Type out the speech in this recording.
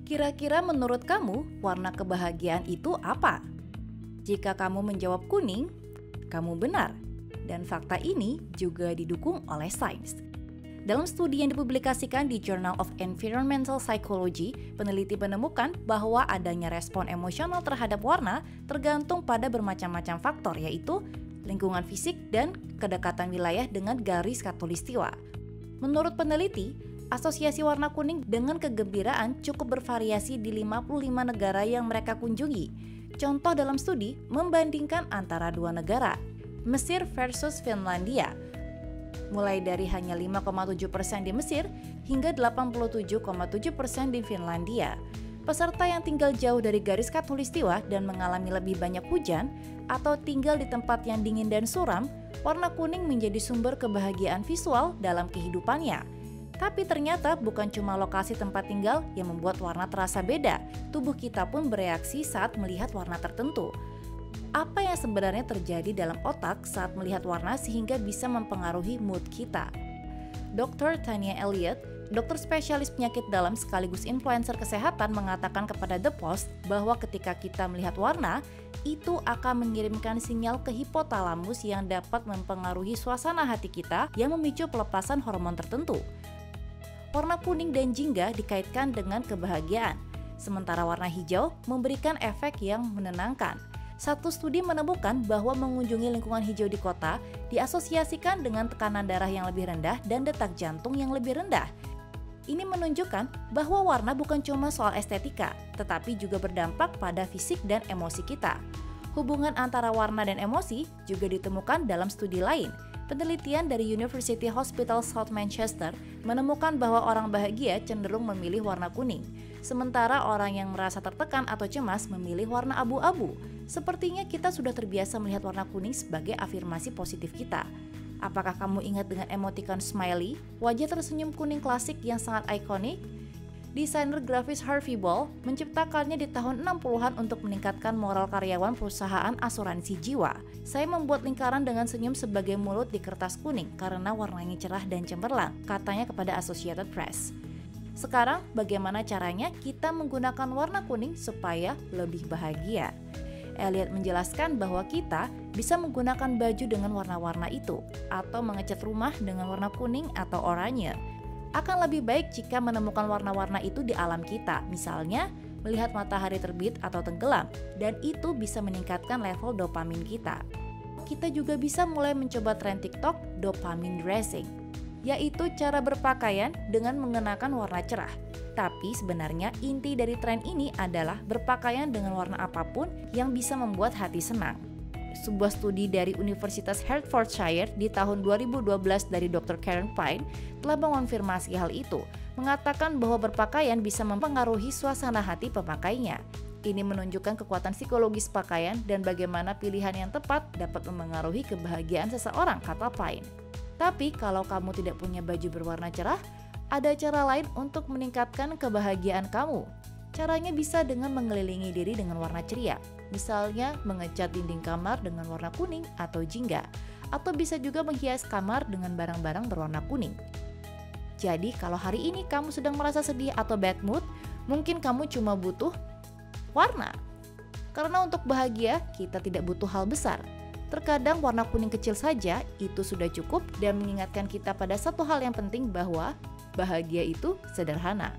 Kira-kira menurut kamu, warna kebahagiaan itu apa? Jika kamu menjawab kuning, kamu benar. Dan fakta ini juga didukung oleh sains. Dalam studi yang dipublikasikan di Journal of Environmental Psychology, peneliti menemukan bahwa adanya respon emosional terhadap warna tergantung pada bermacam-macam faktor, yaitu lingkungan fisik dan kedekatan wilayah dengan garis khatulistiwa. Menurut peneliti, asosiasi warna kuning dengan kegembiraan cukup bervariasi di 55 negara yang mereka kunjungi. Contoh dalam studi membandingkan antara dua negara, Mesir versus Finlandia, mulai dari hanya 5,7% di Mesir hingga 87,7% di Finlandia. Peserta yang tinggal jauh dari garis khatulistiwa dan mengalami lebih banyak hujan atau tinggal di tempat yang dingin dan suram, warna kuning menjadi sumber kebahagiaan visual dalam kehidupannya. Tapi ternyata bukan cuma lokasi tempat tinggal yang membuat warna terasa beda, tubuh kita pun bereaksi saat melihat warna tertentu. Apa yang sebenarnya terjadi dalam otak saat melihat warna sehingga bisa mempengaruhi mood kita? Dr. Tanya Elliott, dokter spesialis penyakit dalam sekaligus influencer kesehatan, mengatakan kepada The Post bahwa ketika kita melihat warna, itu akan mengirimkan sinyal ke hipotalamus yang dapat mempengaruhi suasana hati kita yang memicu pelepasan hormon tertentu. Warna kuning dan jingga dikaitkan dengan kebahagiaan, sementara warna hijau memberikan efek yang menenangkan. Satu studi menemukan bahwa mengunjungi lingkungan hijau di kota diasosiasikan dengan tekanan darah yang lebih rendah dan detak jantung yang lebih rendah. Ini menunjukkan bahwa warna bukan cuma soal estetika, tetapi juga berdampak pada fisik dan emosi kita. Hubungan antara warna dan emosi juga ditemukan dalam studi lain. Penelitian dari University Hospital South Manchester menemukan bahwa orang bahagia cenderung memilih warna kuning, sementara orang yang merasa tertekan atau cemas memilih warna abu-abu. Sepertinya kita sudah terbiasa melihat warna kuning sebagai afirmasi positif kita. Apakah kamu ingat dengan emoticon smiley, wajah tersenyum kuning klasik yang sangat ikonik? Desainer grafis Harvey Ball menciptakannya di tahun 60-an untuk meningkatkan moral karyawan perusahaan asuransi jiwa. Saya membuat lingkaran dengan senyum sebagai mulut di kertas kuning karena warnanya cerah dan cemerlang, katanya kepada Associated Press. Sekarang, bagaimana caranya kita menggunakan warna kuning supaya lebih bahagia? Elliot menjelaskan bahwa kita bisa menggunakan baju dengan warna-warna itu, atau mengecat rumah dengan warna kuning atau oranye. Akan lebih baik jika menemukan warna-warna itu di alam kita, misalnya melihat matahari terbit atau tenggelam, dan itu bisa meningkatkan level dopamin kita. Kita juga bisa mulai mencoba tren TikTok dopamine dressing, yaitu cara berpakaian dengan mengenakan warna cerah. Tapi sebenarnya inti dari tren ini adalah berpakaian dengan warna apapun yang bisa membuat hati senang. Sebuah studi dari Universitas Hertfordshire di tahun 2012 dari Dr. Karen Pine telah mengonfirmasi hal itu, mengatakan bahwa berpakaian bisa mempengaruhi suasana hati pemakainya. Ini menunjukkan kekuatan psikologis pakaian dan bagaimana pilihan yang tepat dapat memengaruhi kebahagiaan seseorang, kata Pine. Tapi kalau kamu tidak punya baju berwarna cerah, ada cara lain untuk meningkatkan kebahagiaan kamu. Caranya bisa dengan mengelilingi diri dengan warna ceria, misalnya mengecat dinding kamar dengan warna kuning atau jingga, atau bisa juga menghias kamar dengan barang-barang berwarna kuning. Jadi kalau hari ini kamu sedang merasa sedih atau bad mood, mungkin kamu cuma butuh warna. Karena untuk bahagia, kita tidak butuh hal besar. Terkadang warna kuning kecil saja itu sudah cukup dan mengingatkan kita pada satu hal yang penting, bahwa bahagia itu sederhana.